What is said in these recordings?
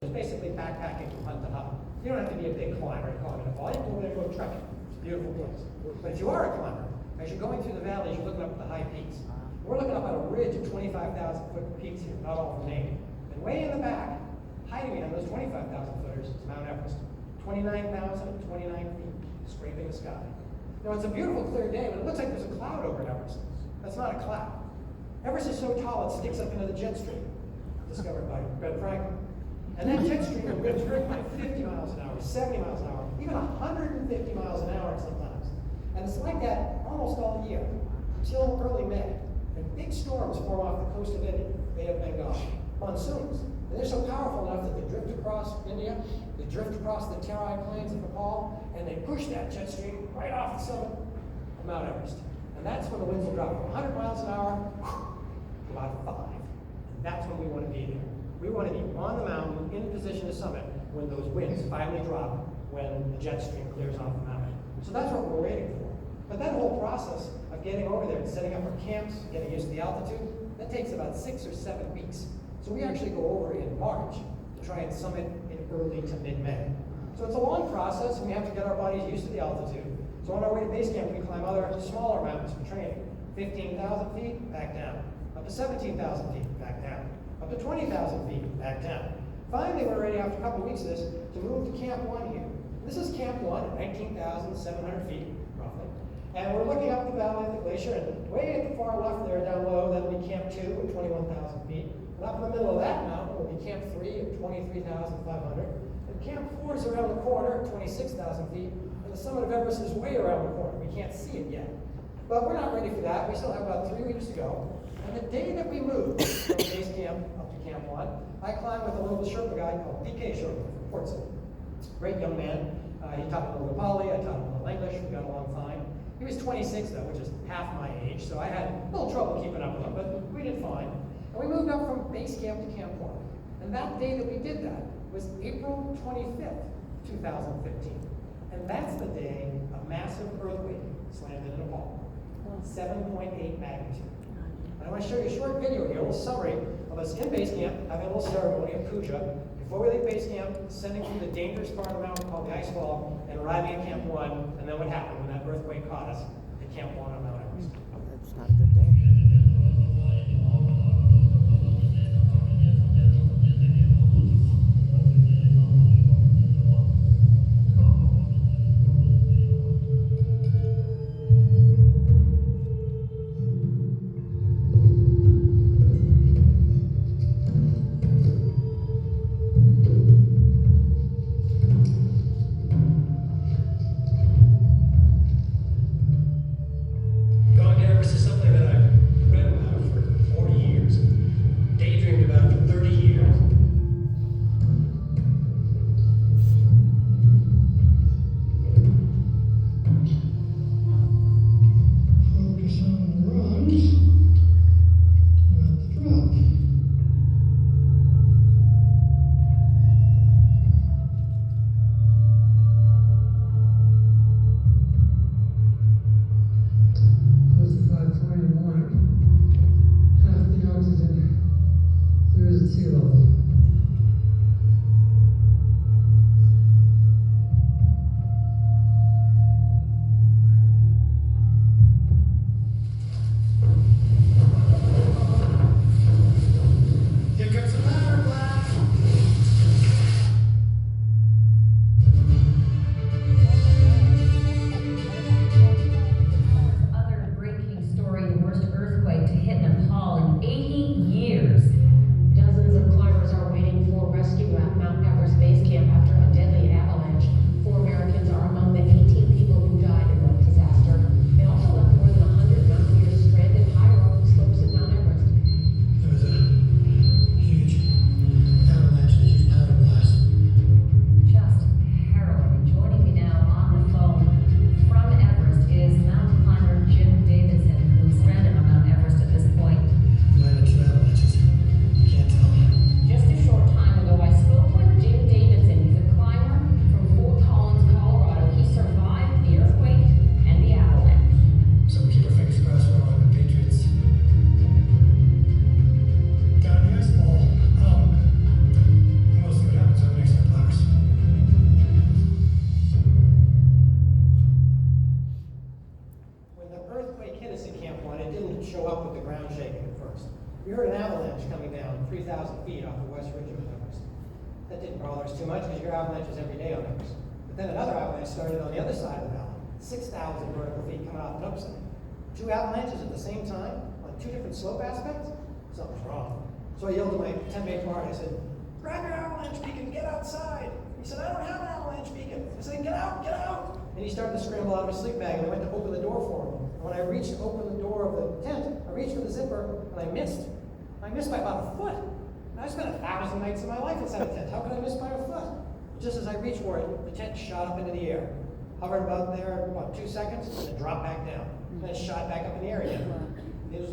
It's basically backpacking from hut to hut. You don't have to be a big climber to climb in a fall. You can go over there and go trekking. It's a beautiful place. But if you are a climber, as you're going through the valleys, you're looking up at the high peaks. We're looking up at a ridge of 25,000-foot peaks here, not all named. And way in the back, hiding behind those 25,000 footers, is Mount Everest. 29,029 feet, scraping the sky. Now, it's a beautiful, clear day, but it looks like there's a cloud over Everest. That's not a cloud. Everest is so tall, it sticks up into the jet stream, discovered by Ben Franklin. And that jet stream is driven by 50 miles an hour, 70 miles an hour, even 150 miles an hour sometimes. And it's like that almost all year, until early May. And big storms form off the coast of India, Bay of Bengal, monsoons. And they're so powerful enough that they drift across India, they drift across the Terai Plains of Nepal, and they push that jet stream right off the summit of Mount Everest. And that's when the winds will drop from 100 miles an hour to about 5. And that's when we want to be there. We want to be on the mountain, in position to summit, when those winds finally drop, when the jet stream clears off the mountain. So that's what we're waiting for. But that whole process of getting over there and setting up our camps, getting used to the altitude, that takes about 6 or 7 weeks. So we actually go over in March to try and summit in early to mid-May. So it's a long process, and we have to get our bodies used to the altitude. So on our way to base camp, we climb other smaller mountains for training. 15,000 feet, back down. Up to 17,000 feet, back down. Up to 20,000 feet, back down. Finally, we're ready after a couple of weeks of this to move to Camp 1 here. This is Camp 1 at 19,700 feet, roughly. And we're looking up the valley of the glacier, and way at the far left there, down low, that'll be Camp 2 at 21,000 feet. And up in the middle of that mountain will be Camp 3 at 23,500. And Camp 4 is around the corner at 26,000 feet. And the summit of Everest is way around the corner. We can't see it yet. But we're not ready for that. We still have about 3 weeks to go. And the day that we moved from base camp up to Camp 1, I climbed with a little Sherpa guy called PK Sherpa from Port City. Great young man. He taught me a little Nepali, I taught him a little English, we got along fine. He was 26 though, which is half my age, so I had a little trouble keeping up with him, but we did fine. And we moved up from base camp to Camp 1. And that day that we did that was April 25th, 2015. And that's the day a massive earthquake slammed into Nepal. 7.8 magnitude. And I want to show you a short video here, a little summary of us in base camp, having a little ceremony of puja, before we leave base camp, descending through the dangerous part of the mountain called the ice fall, and arriving at Camp 1, and then what happened when that earthquake caught us at Camp 1 on Mount Everest. That's not a good day. Going to Everest is something that I've oh, there's too much because your avalanche is every day on Everest. But then another avalanche started on the other side of the valley, 6,000 vertical feet coming off an upside. 2 avalanches at the same time on 2 different slope aspects? Something's wrong. So I yelled to my 10-mate party. I said, grab your avalanche beacon, get outside. He said, I don't have an avalanche beacon. I said, get out, get out. And he started to scramble out of his sleep bag, and I went to open the door for him. And when I reached to open the door of the tent, I reached for the zipper, and I missed. I missed by about a foot. And I spent 1,000 nights of my life inside a tent. How could I miss by a foot? Just as I reached for it, the tent shot up into the air. Hovered about there, about 2 seconds, and then dropped back down. And then shot back up in the air again.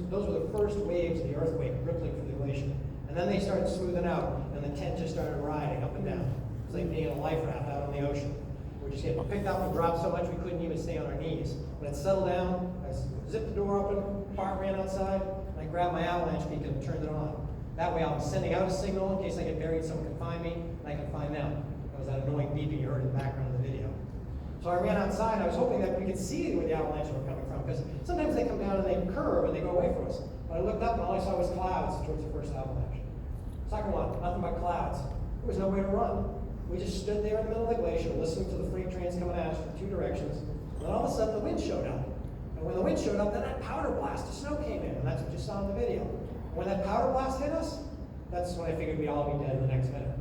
Those were the first waves of the earthquake rippling through the glacier. And then they started smoothing out, and the tent just started riding up and down. It's like being in a life raft out on the ocean. We just getting picked up and dropped so much we couldn't even stay on our knees. When it settled down, I zipped the door open, Bart ran outside, and I grabbed my avalanche beacon and turned it on. That way I'm sending out a signal in case I get buried, someone can find me, and I can find them. That was that annoying beeping you heard in the background of the video. So I ran outside, and I was hoping that we could see where the avalanches were coming from, because sometimes they come down and they curve and they go away from us. But I looked up and all I saw was clouds towards the first avalanche. Second one, nothing but clouds. There was no way to run. We just stood there in the middle of the glacier, listening to the freight trains coming at us from 2 directions. And then all of a sudden, the wind showed up. And when the wind showed up, then that powder blast of snow came in, and that's what you saw in the video. When that powder blast hit us, that's when I figured we'd all be dead in the next minute.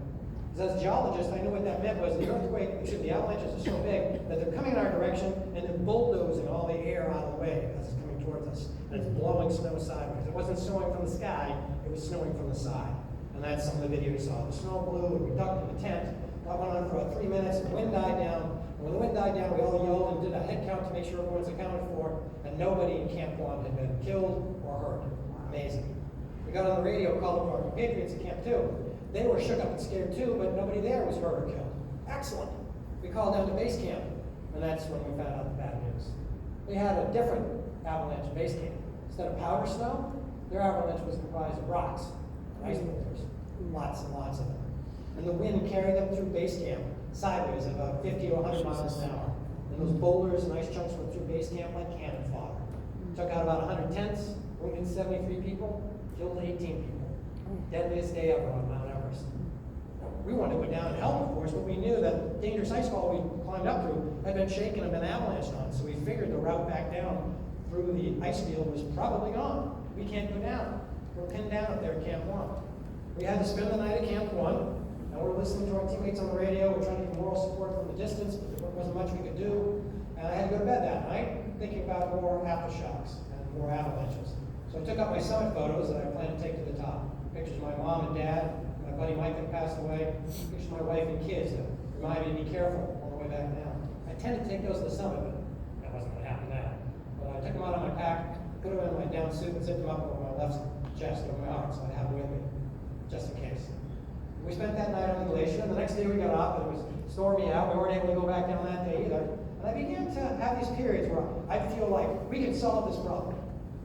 Because as a geologist, I knew what that meant was the earthquake, the avalanches are so big that they're coming in our direction and they're bulldozing all the air out of the way as it's coming towards us. And it's blowing snow sideways. It wasn't snowing from the sky, it was snowing from the side. And that's some of the video we saw. The snow blew, and we ducked in the tent. That went on for about 3 minutes, and the wind died down. And when the wind died down, we all yelled and did a head count to make sure everyone's accounted for, and nobody in Camp 1 had been killed or hurt. Amazing. We got on the radio, called up our compatriots at Camp 2. They were shook up and scared too, but nobody there was hurt or killed. Excellent. We called down to base camp, and that's when we found out the bad news. They had a different avalanche base camp. Instead of powder snow, their avalanche was comprised of rocks, ice boulders, lots and lots of them. And the wind carried them through base camp sideways at about 50 to 100 miles an hour. And those boulders and ice chunks went through base camp like cannon fodder. Took out about 100 tents, wounded 73 people, killed 18 people. Deadliest day ever on Mount Everest. We wanted to go down and help, of course, but we knew that dangerous ice wall we climbed up through had been shaken and been avalanched on. So we figured the route back down through the ice field was probably gone. We can't go down. We're pinned down up there at Camp 1. We had to spend the night at Camp 1, and we're listening to our teammates on the radio. We're trying to get moral support from the distance, but there wasn't much we could do. And I had to go to bed that night, thinking about more aftershocks and more avalanches. So I took up my summit photos that I plan to take to the top. Pictures of my mom and dad, my buddy Mike that passed away, pictures of my wife and kids that remind me to be careful all the way back down. I tended to take those to the summit, but that wasn't going to happen now. But I took them out of my pack, put them in my down suit, and zipped them up over my left chest, over my arm, so I'd have them with me, just in case. We spent that night on the glacier, and the next day we got up, and it was stormy out. We weren't able to go back down that day either. And I began to have these periods where I'd feel like we can solve this problem.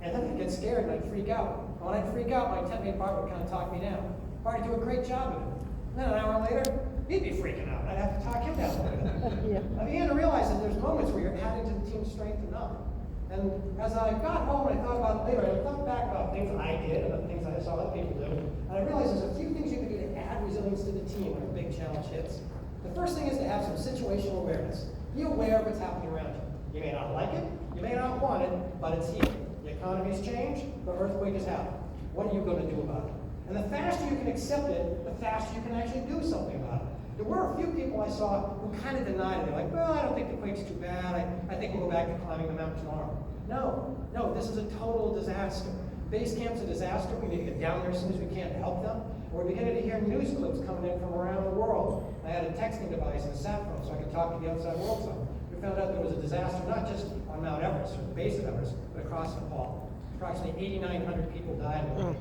And then I'd get scared and I'd freak out. And when I'd freak out, my tent-mate Bart would kind of talk me down. Bart would do a great job of it. And then an hour later, he'd be freaking out. I'd have to talk him down a little bit. I began to realize that there's moments where you're adding to the team's strength and not. And as I got home and I thought about it later, I thought back about things that I did and the things I saw other people do. And I realized there's a few things you can do to add resilience to the team when a big challenge hits. The first thing is to have some situational awareness. Be aware of what's happening around you. You may not like it, you may not want it, but it's here. The economy's changed, the earthquake has happened. What are you going to do about it? And the faster you can accept it, the faster you can actually do something about it. There were a few people I saw who kind of denied it. They're like, well, I don't think the quake's too bad. I think we'll go back to climbing the mountain tomorrow. No, this is a total disaster. Base camp's a disaster. We need to get down there as soon as we can to help them. We're beginning to hear news clips coming in from around the world. I had a texting device and a sat phone so I could talk to the outside world some. We found out there was a disaster not just on Mount Everest, or the base of Everest, but across Nepal. Approximately 8,900 people died in the quake.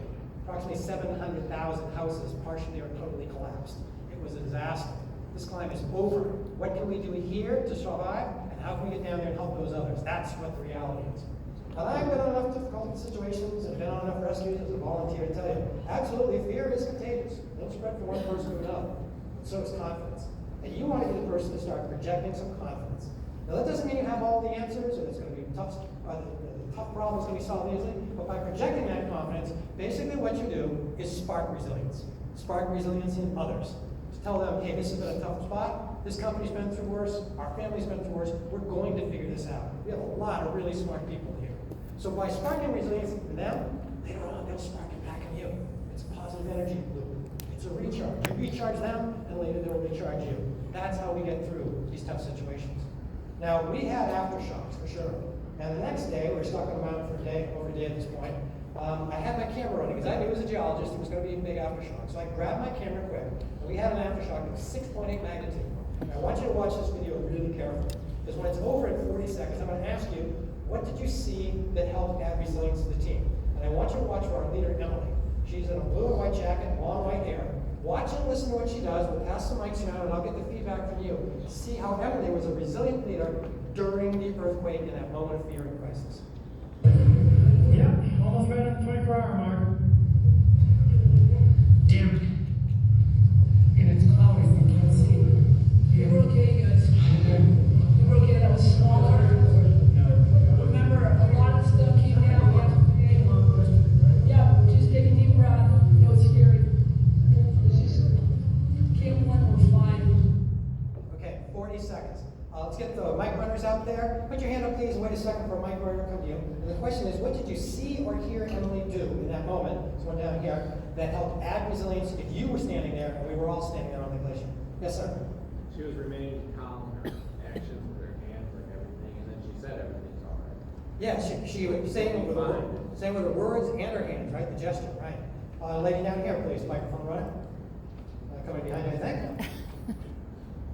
Approximately 700,000 houses partially or totally collapsed. It was a disaster. This climb is over. What can we do here to survive? And how can we get down there and help those others? That's what the reality is. And I've been in enough difficult situations and been on enough rescues as a volunteer to tell you, absolutely, fear is contagious. It'll spread from one person to another. But so is confidence. And you want to be the person to start projecting some confidence. Now, that doesn't mean you have all the answers, and it's going to be tough. The tough problems can be solved easily. But by projecting that confidence, basically what you do is spark resilience. Spark resilience in others. to tell them, hey, this has been a tough spot. This company's been through worse. Our family's been through worse. We're going to figure this out. We have a lot of really smart people here. So by sparking resilience in them, later on they'll spark it back in you. It's a positive energy loop. It's a recharge. You recharge them, and later they'll recharge you. That's how we get through these tough situations. Now, we had aftershocks, for sure. And the next day, we were stuck on the mountain for a day, over a day at this point. I had my camera running, because I knew as a geologist it was going to be a big aftershock. So I grabbed my camera quick, and we had an aftershock of 6.8 magnitude. And I want you to watch this video really carefully, because when it's over in 40 seconds, I'm going to ask you, what did you see that helped add resilience to the team? And I want you to watch for our leader, Emily. She's in a blue and white jacket, long white hair. Watch and listen to what she does. We'll pass the mics around, and I'll get the feedback from you. See how Emily was a resilient leader during the earthquake in that moment of fear and crisis. Yeah, almost right at the 24-hour mark. Damn it. And it's cloudy, we can't see it. You were okay, guys. You were okay, that was smaller. Remember, a lot of stuff came down yesterday. Yeah, just take a deep breath. You know it's scary. Camp 1, we're fine. Okay, 40 seconds. Let's get the mic runners out there. Put your hand up, please, and wait a second for a mic runner to come to you. And the question is, what did you see or hear Emily do in that moment, this one down here, that helped add resilience if you were standing there and we were all standing there on the glacier? Yes, sir? She was remaining calm in her actions with her hands and everything, and then she said everything's all right. Yeah, she was saying with her words and her hands, right? The gesture, right? Lady down here, please, microphone runner. Coming behind you, I think.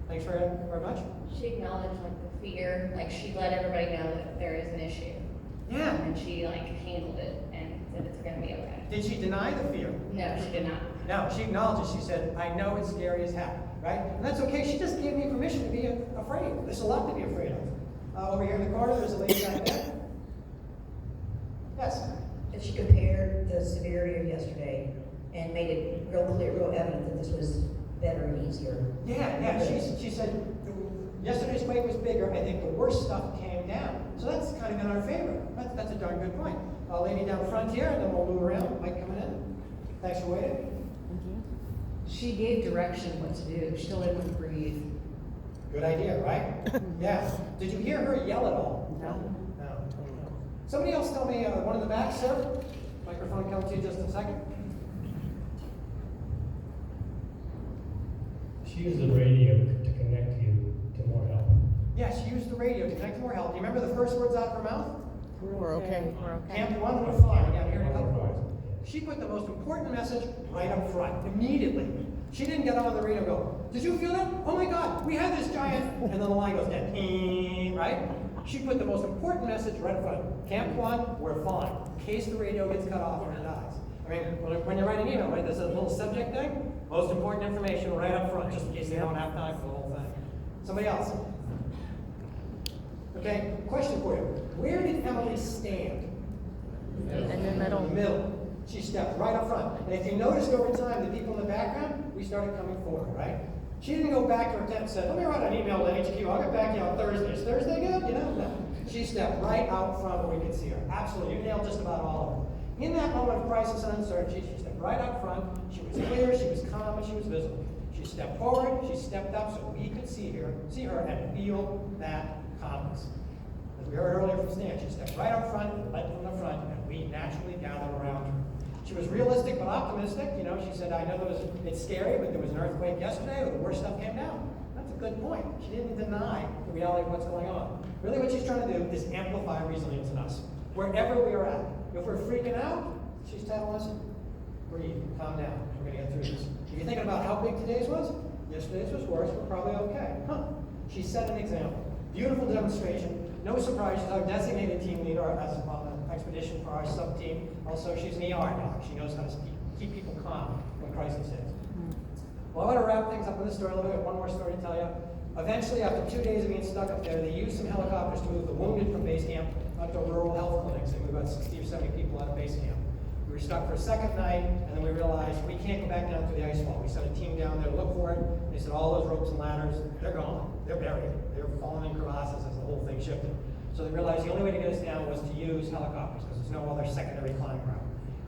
Thanks very much. She acknowledged like the fear, like she let everybody know that there is an issue. Yeah. And she like handled it and said it's gonna be okay. Did she deny the fear? No, she did not. No, she acknowledged it. She said, I know it's scary as heck, right? And that's okay. She just gave me permission to be afraid. There's a lot to be afraid of. Over here in the corner, there's a lady back there. Yes? If she compared the severity of yesterday and made it real clear, real evident that this was better and easier. Yeah. She said, yesterday's quake was bigger. I think the worst stuff came down. So that's kind of in our favor. That's a darn good point. Lady down front here, and then we'll move around. Mike coming in. Thanks for waiting. She gave direction what to do. She told everyone to breathe. Good idea, right? Yeah. Did you hear her yell at all? No. Somebody else tell me, one in the back, sir. Microphone comes to you just a second. She used the radio to connect you to more help. Yeah, she used the radio to connect to more help. Do you remember the first words out of her mouth? We're okay. We're okay. Camp 1, we're fine. Yeah, I'm hearing a couple words. She put the most important message right up front, immediately. She didn't get on the radio and go, did you feel that? Oh my God, we had this giant, and then the line goes dead, right? She put the most important message right up front. Camp 1, we're fine, in case the radio gets cut off or it dies. I mean, when you write an email, right, there's a little subject thing, most important information right up front, just in case they don't have time for the whole thing. Somebody else? Okay, question for you. Where did Emily stand? In the middle. In the middle. She stepped right up front. And if you noticed over time, the people in the background, we started coming forward, right? She didn't go back to her tent and said, let me write an email to HQ. I'll get back to you on Thursday. Is Thursday good? You know? No. She stepped right out front where we could see her. Absolutely. You nailed just about all of them. In that moment of crisis and uncertainty, she stepped right out front. She was clear, she was calm, and she was visible. She stepped forward, she stepped up so we could see her, and feel that calmness. As we heard earlier from Stan, she stepped right up front, led from the front, and we naturally gathered around her. She was realistic but optimistic. You know, she said, I know it's scary, but there was an earthquake yesterday, or the worst stuff came down. That's a good point. She didn't deny the reality of what's going on. Really what she's trying to do is amplify resilience in us, wherever we are at. If we're freaking out, she's telling us, breathe, calm down, we're going to get through this. If you're thinking about how big today's was, yesterday's was worse, we're probably okay. She set an example. Beautiful demonstration. No surprise, she's our designated team leader as on an expedition for our sub-team. Also, she's an ER doc. She knows how to keep people calm when crisis hits. Well, I want to wrap things up with this story a little bit. One more story to tell you. Eventually, after 2 days of being stuck up there, they used some helicopters to move the wounded from base camp out to rural health clinics. They moved about 60 or 70 people out of base camp. We were stuck for a second night, and then we realized we can't go back down through the ice wall. We sent a team down there to look for it. They said all those ropes and ladders, they're gone. They're buried. They're falling in crevasses as the whole thing shifted. So they realized the only way to get us down was to use helicopters because there's no other secondary climb route.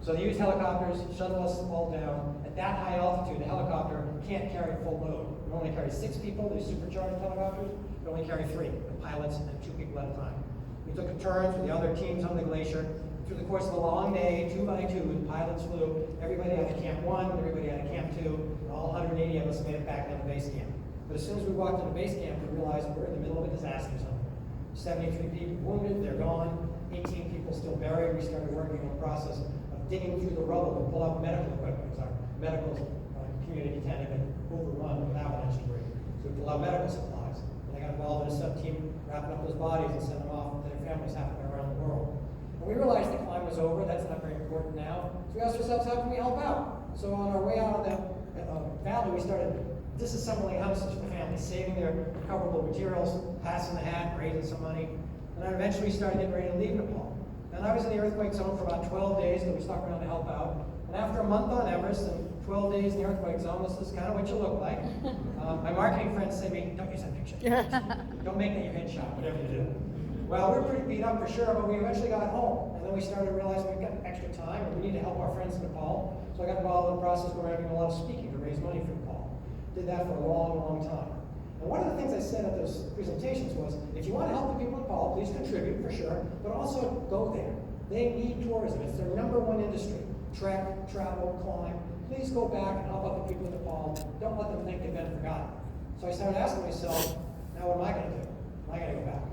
So they used helicopters, shuttle us all down. At that high altitude, the helicopter can't carry full load. It only carries 6 people, these supercharged helicopters. It only carry 3, the pilots and 2 people at a time. We took turns with the other teams on the glacier. Through the course of the long day, 2 by 2, the pilots flew. Everybody out of Camp 1, everybody out of Camp 2, and all 180 of us made it back down to base camp. But as soon as we walked into base camp, we realized we're in the middle of a disaster zone. 73 people wounded, they're gone. 18 people still buried. We started working on the process of digging through the rubble to pull out medical equipment, because our medical community had been overrun with avalanche debris. So we pulled out medical supplies. And I got involved in a sub-team wrapping up those bodies and sending them off to their families halfway around the world. And we realized the climb was over. That's not very important now. So we asked ourselves, how can we help out? So on our way out of that valley, we started disassembling houses for families, saving their recoverable materials, passing the hat, raising some money. And then eventually we started getting ready to leave Nepal. And I was in the earthquake zone for about 12 days, that we stuck around to help out. And after a month on Everest and 12 days in the earthquake zone, this is kind of what you look like. My marketing friends say to me, don't use that picture. Don't make that your headshot, whatever you do. Well, we were pretty beat up for sure, but we eventually got home. And then we started realizing we've got extra time and we need to help our friends in Nepal. So I got involved in the process where I'm doing a lot of speaking to raise money for Nepal. Did that for a long, long time. And one of the things I said at those presentations was, if you want to help the people in Nepal, please contribute for sure, but also go there. They need tourism. It's their #1 industry. Trek, travel, climb. Please go back and help out the people in Nepal. Don't let them think they've been forgotten. So I started asking myself, now what am I going to do? Am I going to go back?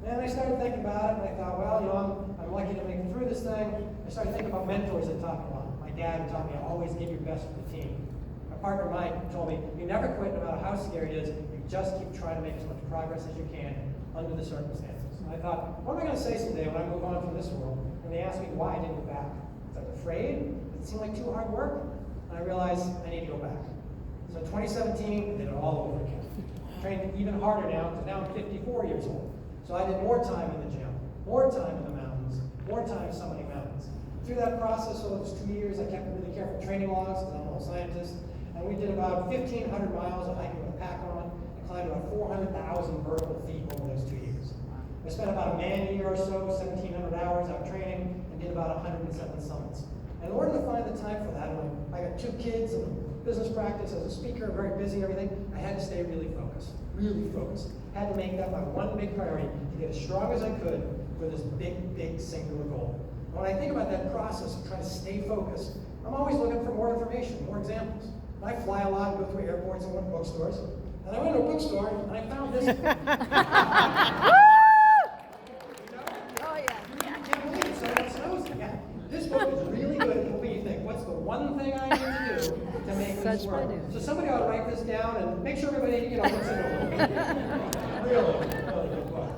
And I started thinking about it, and I thought, well, you know, I'm lucky to make it through this thing. I started thinking about mentors that taught me a lot. My dad taught me to always give your best for the team. My partner Mike told me, you never quit no matter how scary it is. You just keep trying to make as much progress as you can under the circumstances. And I thought, what am I going to say someday when I move on from this world? And they asked me why I didn't go back. I was afraid. It seemed like too hard work. And I realized I need to go back. So 2017, I did it all over again. Trained even harder now, because now I'm 54 years old. So I did more time in the gym, more time in the mountains, more time summiting mountains. Through that process over those 2 years, I kept really careful training logs, because I'm a little scientist. And we did about 1,500 miles of hiking with a pack on, and climbed about 400,000 vertical feet over those 2 years. I spent about a man year or so, 1,700 hours out training, and did about 107 summits. And in order to find the time for that, I got 2 kids and business practice as a speaker, very busy and everything, I had to stay really focused, really focused. Had to make that my one big priority, to get as strong as I could for this big, big singular goal. And when I think about that process of trying to stay focused, I'm always looking for more information, more examples. And I fly a lot, go through airports and go to bookstores. And I went to a bookstore and I found this. This book is really good at helping you think, what's the one thing I need to do to make this work? So somebody ought to write this down and make sure everybody, you know, gets into it. Really good book.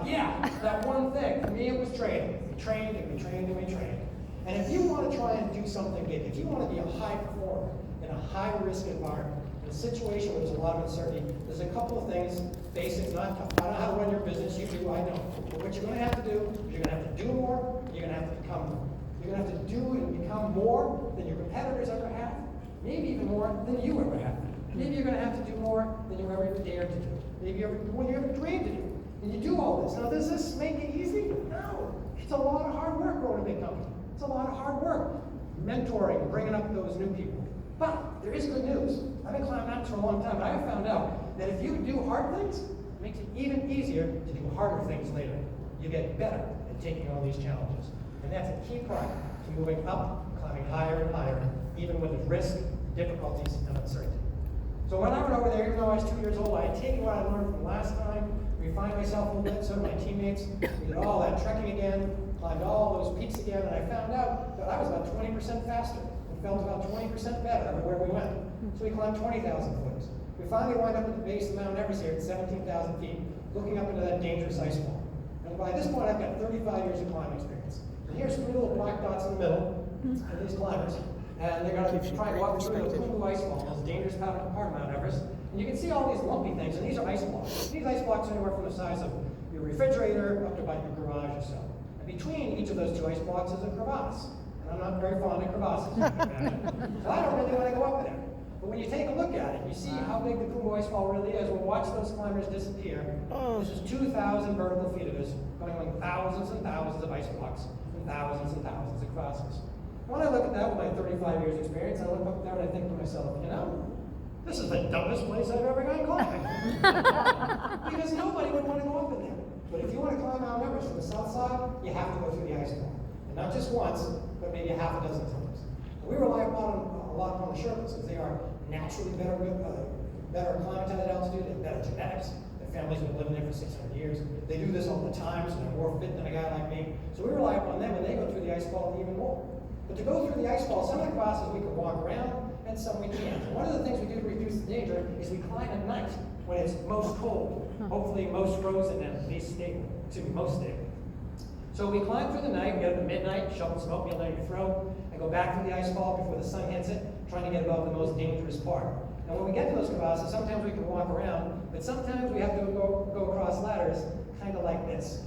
Yeah, that one thing. For me, it was training. We trained and we trained and we trained. And if you want to try and do something big, if you want to be a high performer in a high-risk environment, in a situation where there's a lot of uncertainty, there's a couple of things, basics, not tough. I don't know how to run your business, you do, I know. But what you're going to have to do is you're going to have to do more, you're going to have to become more. You're going to have to do and become more than your competitors ever have, maybe even more than you ever have. Maybe you're going to have to do more than you ever dared to do. Maybe when you ever dreamed to do. And you do all this. Now, does this make it easy? No. It's a lot of hard work growing a big company. It's a lot of hard work. Mentoring, bringing up those new people. But there is good news. I've been climbing mountains for a long time, but I have found out that if you do hard things, it makes it even easier to do harder things later. You get better at taking on these challenges. And that's a key part to moving up, climbing higher and higher, even with the risk, difficulties, and uncertainty. So when I went over there, even though I was 2 years old, I had taken what I learned from last time, refined myself a little bit, so did my teammates. We did all that trekking again, climbed all those peaks again, and I found out that I was about 20% faster and felt about 20% better everywhere we went. So we climbed 20,000 foot. We finally wind up at the base of Mount Everest here at 17,000 feet, looking up into that dangerous ice wall. And by this point, I've got 35 years of climbing experience. And here's 3 little black dots in the middle, and these climbers. And they're going to try and walk through the Kumbu ice wall, this dangerous part of Mount Everest. And you can see all these lumpy things, and these are ice blocks. These ice blocks are anywhere from the size of your refrigerator up to about your garage or so. And between each of those 2 ice blocks is a crevasse. And I'm not very fond of crevasses, you can imagine. So I don't really want to go up there. But when you take a look at it, you see how big the Kumbu ice wall really is. We'll watch those climbers disappear. This is 2,000 vertical feet of this, going along thousands and thousands of ice blocks and thousands of crevasses. When I look at that with my 35 years experience, I look up there and I think to myself, this is the dumbest place I've ever gone climbing. Because nobody would want to go up in there. But if you want to climb Mount Everest from the south side, you have to go through the ice wall. And not just once, but maybe a half a dozen times. And we rely a lot upon the Sherpas, because they are naturally better climbing at altitude, they have better genetics. Their families have been living there for 600 years. They do this all the time, so they're more fit than a guy like me. So we rely upon them, and they go through the ice wall even more. But to go through the ice wall, some of the classes we can walk around, and some we can't. And one of the things we do to reduce the danger is we climb at night when it's most cold, hopefully most frozen and at least stable, most stable. So we climb through the night, we get up at midnight, shovel smoke meal down your throat, and go back through the ice wall before the sun hits it, trying to get above the most dangerous part. And when we get to those crevasses, sometimes we can walk around, but sometimes we have to go across ladders, kind of like this.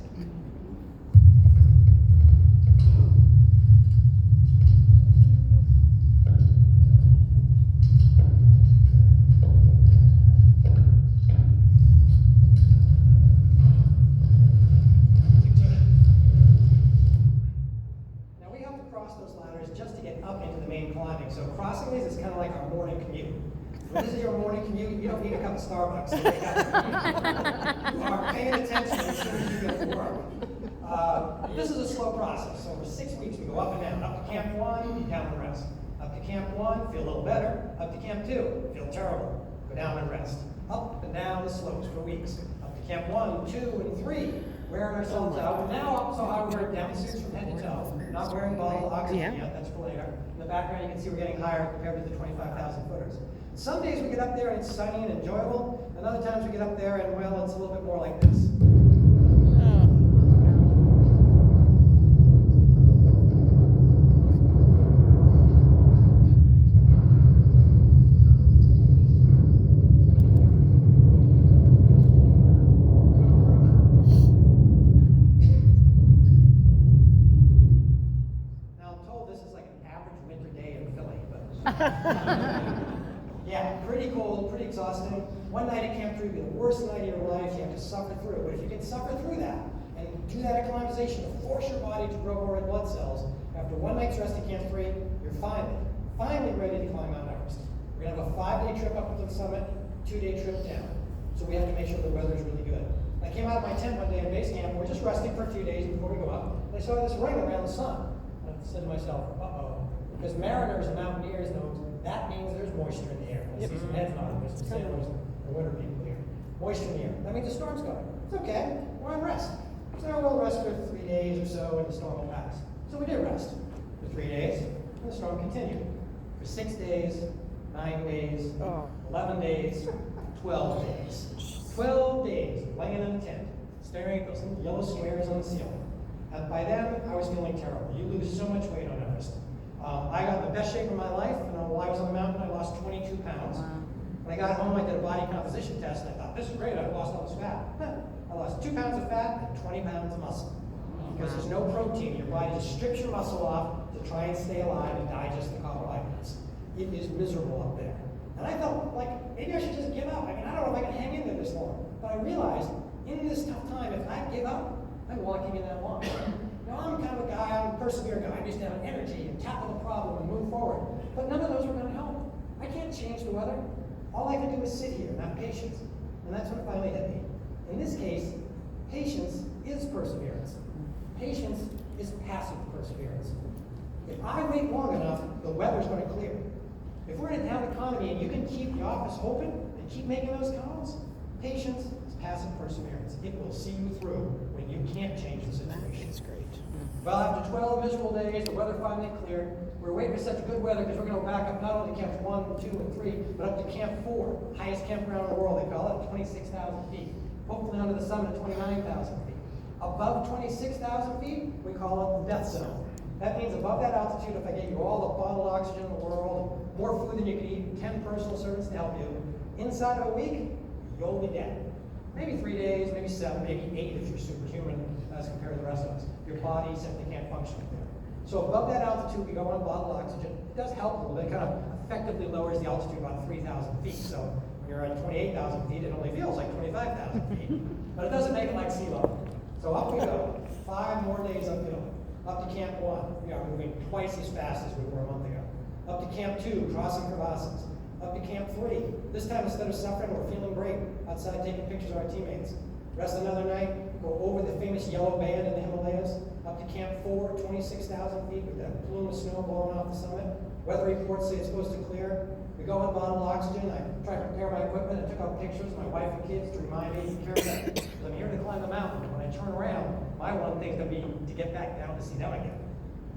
Just to get up into the main climbing. So crossing these is kind of like our morning commute. When this is your morning commute, you don't need a cup of Starbucks. So you are paying attention as soon as you get to work. This is a slow process. So for 6 weeks, we go up and down. Up to Camp 1, down and rest. Up to Camp 1, feel a little better. Up to Camp 2, feel terrible. Go down and rest. Up and down the slopes for weeks. Up to Camp 1, 2, and 3. Wearing ourselves out. We're now up so high we're wearing down suits from head to toe. Not wearing bottled oxygen yet, that's for later. In the background you can see we're getting higher compared to the 25,000 footers. Some days we get up there and it's sunny and enjoyable, and other times we get up there and, well, it's a little bit more like this. Yeah, pretty cold, pretty exhausting. One night at Camp 3 will be the worst night of your life. You have to suffer through. But if you can suffer through that and do that acclimatization to force your body to grow more red blood cells, after one night's rest at Camp 3, you're finally ready to climb Mount Everest. We're going to have a 5-day trip up to the summit, 2-day trip down. So we have to make sure the weather's really good. I came out of my tent one day at base camp. We're just resting for a few days before we go up. And I saw this ring around the sun. And I said to myself, uh-oh. Because mariners and mountaineers know that means there's moisture in the air. I see some heads nodding. There's some sailors and winter people here. Moisture in the air. That means the storm's coming. It's okay. We're on rest. So we'll rest for 3 days or so and the storm will pass. So we did rest for 3 days and the storm continued. For 6 days, 9 days, 11 days, 12 days. 12 days laying in a tent, staring at those little yellow squares on the ceiling. And by then, I was feeling terrible. You lose so much weight on Everest. I got in the best shape of my life, and while I was on the mountain, I lost 22 pounds. When I got home, I did a body composition test, and I thought, this is great, I've lost all this fat. I lost 2 pounds of fat and 20 pounds of muscle. Because there's no protein, your body just strips your muscle off to try and stay alive and digest the carbohydrates. It is miserable up there. And I felt like, maybe I should just give up. I mean, I don't know if I can hang in there this long. But I realized, in this tough time, if I give up, I'm walking in that long. Now, I'm kind of a guy, I'm a persevere guy. I just have energy and tackle the problem and move forward. But none of those were going to help. I can't change the weather. All I can do is sit here and have patience. And that's when it finally hit me. In this case, patience is perseverance. Patience is passive perseverance. If I wait long enough, the weather's going to clear. If we're in a down economy and you can keep the office open and keep making those calls, patience is passive perseverance. It will see you through when you can't change the situation. That's great. Well, after 12 miserable days, the weather finally cleared. We're waiting for such good weather because we're going to go back up not only to Camp 1, 2, and 3, but up to Camp 4, highest campground in the world. They call it 26,000 feet. Hopefully onto the summit at 29,000 feet. Above 26,000 feet, we call it the death zone. That means above that altitude, if I gave you all the bottled oxygen in the world, more food than you could eat, 10 personal servants to help you, inside of a week, you'll be dead. Maybe 3 days, maybe 7, maybe 8 if you're superhuman as compared to the rest of us. Your body simply can't function up there. So above that altitude, we go on bottled oxygen. It does help a little bit. It kind of effectively lowers the altitude about 3,000 feet. So when you're at 28,000 feet, it only feels like 25,000 feet. But it doesn't make it like sea level. So up we go. 5 more days uphill. Up to Camp 1, we are moving twice as fast as we were a month ago. Up to Camp 2, crossing crevasses. Up to Camp 3, this time instead of suffering, we're feeling great, outside taking pictures of our teammates. Rest another night, go over the famous yellow band in the Himalayas. Up to Camp 4, 26,000 feet with that plume of snow blowing off the summit. Weather reports say it's supposed to clear. We go on bottled oxygen. I try to prepare my equipment and took out pictures of my wife and kids to remind me to be careful. Because I'm here to climb the mountain. When I turn around, my one thing's going to be to get back down to see them again.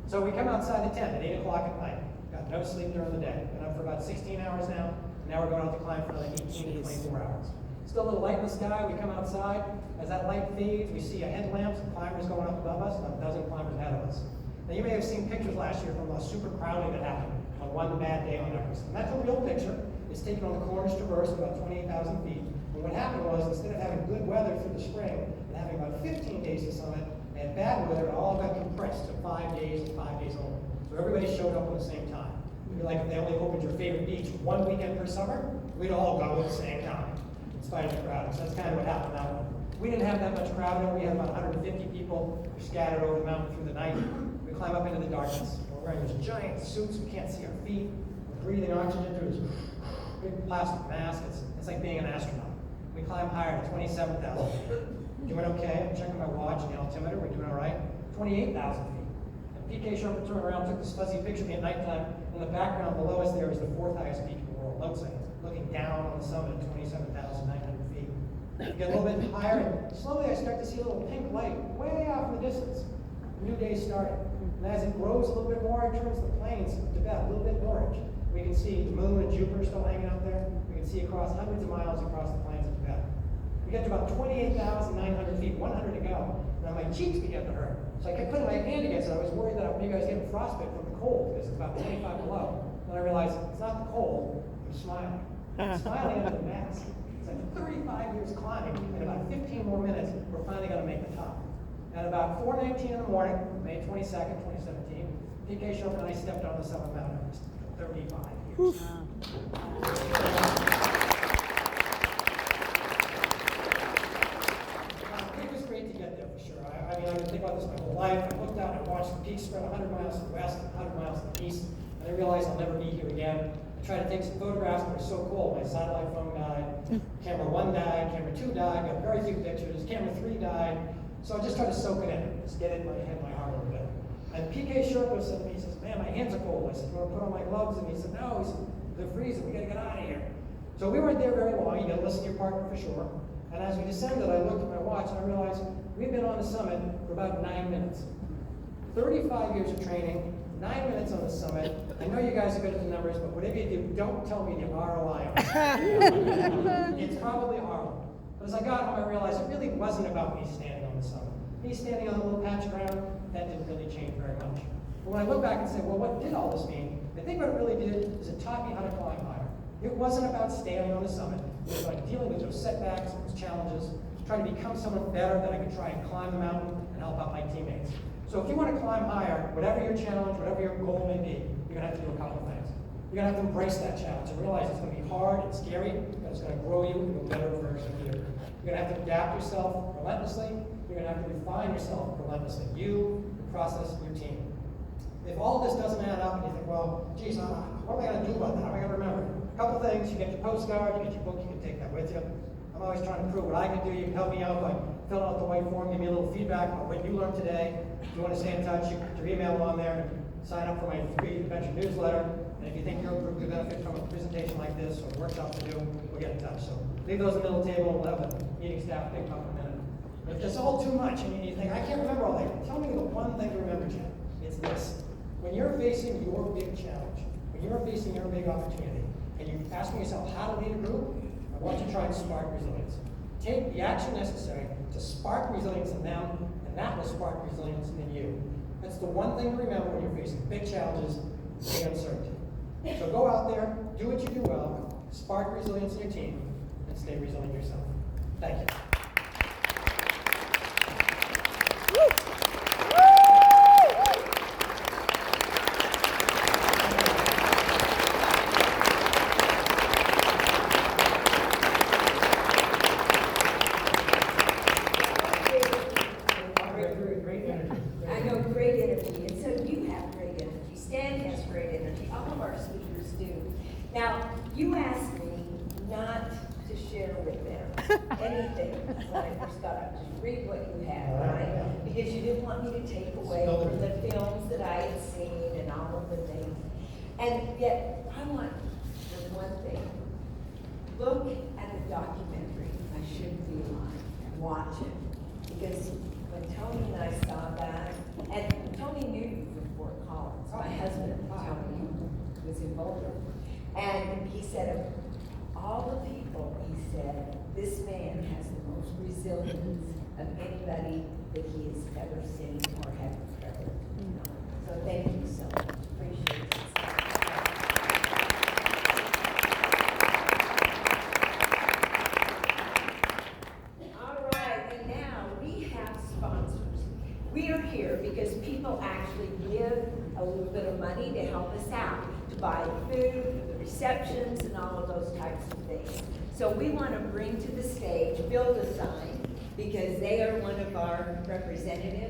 So we come outside the tent at 8 o'clock at night. Got no sleep during the day. Been up for about 16 hours now. And now we're going out to climb for another 18 to 24 hours. Still a little light in the sky. We come outside. As that light fades, we see a headlamps and climbers going up above us, and a dozen climbers ahead of us. Now you may have seen pictures last year from a super crowding that happened on one bad day on Everest. And that's a real picture. It's taken on the Cornish Traverse, about 28,000 feet. And what happened was, instead of having good weather through the spring and having about 15 days to summit, they had bad weather, it all got compressed to 5 days and 5 days only. So everybody showed up at the same time. It'd be like if they only opened your favorite beach one weekend per summer, we'd all go at the same time, in spite of the crowd. So that's kind of what happened that one. We didn't have that much crowding. We had about 150 people scattered over the mountain through the night. We climb up into the darkness. We're wearing those giant suits. We can't see our feet. We're breathing oxygen through this big plastic mask. It's like being an astronaut. We climb higher to 27,000 feet. Doing okay. I'm checking my watch and the altimeter. We're doing all right. 28,000 feet. And PK Sharp turned around, took this fuzzy picture of me at nighttime. In the background below us there is the 4th highest peak in the world, Lhotse, looking down on the summit at 27,900 feet. We get a little bit higher, and slowly I start to see a little pink light way off in the distance. A new day started. And as it grows a little bit more, it turns the plains of Tibet a little bit orange. We can see the moon and Jupiter still hanging out there. We can see across hundreds of miles across the plains of Tibet. We get to about 28,900 feet, 100 to go. Now my cheeks began to hurt. So I kept putting my hand against it. I was worried that maybe I was getting frostbite from the cold because it's about 25 below. Then I realized it's not the cold, I'm smiling. I'm smiling under the mask. It's like 35 years climbing, in about 15 more minutes, we're finally going to make the top. At about 4:19 in the morning, May 22nd, 2017, PK Sharp and I stepped on the summit of Mount Everest. 35 years. It was great to get there for sure. I mean, I've been thinking about this my whole life. I looked out and watched the peaks spread 100 miles to the west and 100 miles to the east, and I realized I'll never be here again. I tried to take some photographs, but it was so cold. My satellite phone died. Camera 1 died. Camera 2 died. Got very few pictures. Camera 3 died. So I just tried to soak it in, just get it in my head, my heart a little bit. And PK Sherpa said to me, he says, man, my hands are cold. I said, you want to put on my gloves? And he said, no. He said, they're freezing. We got to get out of here. So we weren't there very long. You got to listen to your partner for sure. And as we descended, I looked at my watch and I realized we've been on the summit for about 9 minutes. 35 years of training, 9 minutes on the summit. I know you guys are good at the numbers, but whatever you do, don't tell me the ROI on it. It's probably horrible. But as I got home, I realized it really wasn't about me standing on the summit. Me standing on a little patch of ground, that didn't really change very much. But when I look back and say, well, what did all this mean? I think what it really did is it taught me how to climb higher. It wasn't about standing on the summit. It was about dealing with those setbacks, those challenges, trying to become someone better that I could try and climb the mountain and help out my teammates. So if you want to climb higher, whatever your challenge, whatever your goal may be, you're going to have to do a couple of things. You're going to have to embrace that challenge and realize it's going to be hard and scary, but it's going to grow you into a better version of you. You're going to have to adapt yourself relentlessly. You're going to have to refine yourself relentlessly. You, the process, and your team. If all this doesn't add up and you think, well, geez, what am I going to do about that? How am I going to remember? A couple things. You get your postcard, you get your book, you can take that with you. I'm always trying to prove what I can do. You can help me out by filling out the white form, give me a little feedback on what you learned today. If you want to stay in touch, you put your email on there and sign up for my free adventure newsletter. And if you think your group could benefit from a presentation like this or a workshop to do, we'll get in touch. So leave those in the middle table. We'll have the meeting staff pick up in a minute. If it's all too much and you think, I can't remember all that, tell me the one thing to remember, Jen. It's this. When you're facing your big challenge, when you're facing your big opportunity, and you're asking yourself how to lead a group, I want you to try and spark resilience. Take the action necessary to spark resilience in them, and that will spark resilience in you. That's the one thing to remember when you're facing big challenges, big uncertainty. So go out there, do what you do well, spark resilience in your team, and stay resilient yourself. Thank you. I know, great interview. share with them anything when I first got up. Just read what you had, right? Because you didn't want me to take away from the films that I had seen and all of the things. And yet, I want the one thing. Look at the documentary, I Should Be Alive, and watch it. Because when Tony and I saw that, and Tony knew you from Fort Collins, my husband, Tony, was in Boulder. And he said, of all the people, he said, this man has the most resilience of anybody that he has ever seen or had ever known. So thank you so much. Appreciate it. All right, and now we have sponsors. We are here because people actually give a little bit of money to help us out, to buy food, the receptions, and all of those types of things. So we want to bring to the stage Build a Sign, because they are one of our representatives.